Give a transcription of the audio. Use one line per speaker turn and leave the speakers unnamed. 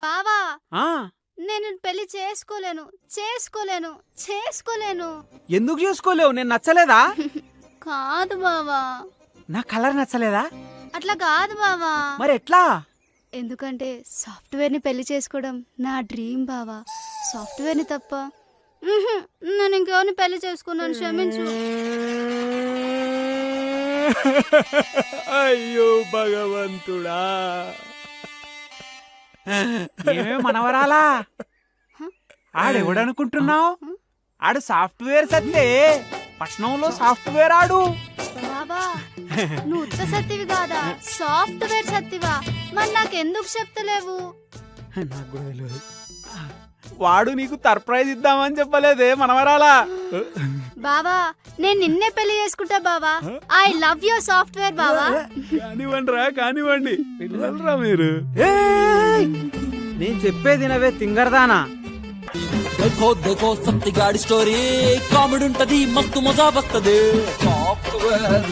బావా
ఆ
నేను పెళ్లి చేసుకోలేను.
ఎందుకు చేసుకోలేవు? నేను నచ్చలేదా?
కాదు బావా,
నా కలర్ నచ్చలేదా?
అట్లా కాదు బావా.
మరి ఎట్లా?
ఎందుకంటే సాఫ్ట్వేర్ ని పెళ్లి చేసుకోవడం నా డ్రీమ్ బావా. సాఫ్ట్వేర్ ని తప్ప నేను ఇంకెవరిని పెళ్లి చేసుకున్నాను, క్షమించు.
అయ్యో భగవంతుడా, ఏమే మనవరాలా? ఆడెవడనుకుంటున్నావు? ఆడు సాఫ్ట్వేర్ సత్తే, పట్నంలో సాఫ్ట్వేర్ ఆడు.
బాబా నువ్వు ఉత్త సత్తివి కాదా, సాఫ్ట్వేర్ సత్తివా? మరి నాకెందుకు చెప్తలేవు?
నాకు కూడా తెలియదు. వాడు నీకు సర్ప్రైజ్ ఇద్దామని చెప్పలేదే మనవరాలా.
బావా నేను నిన్నే పెళ్లి చేసుకుంటా బావా. ఐ లవ్ యువర్ సాఫ్ట్వేర్ బావా.
కానివ్వండి పిల్లలరా మీరు. నేను చెప్పేది నవే తింగరదానా.
देखो देखो सत्ती गाड़ी स्टोरी कॉमेडी ఉంటది మస్తు మజా వస్తది సాఫ్ట్వేర్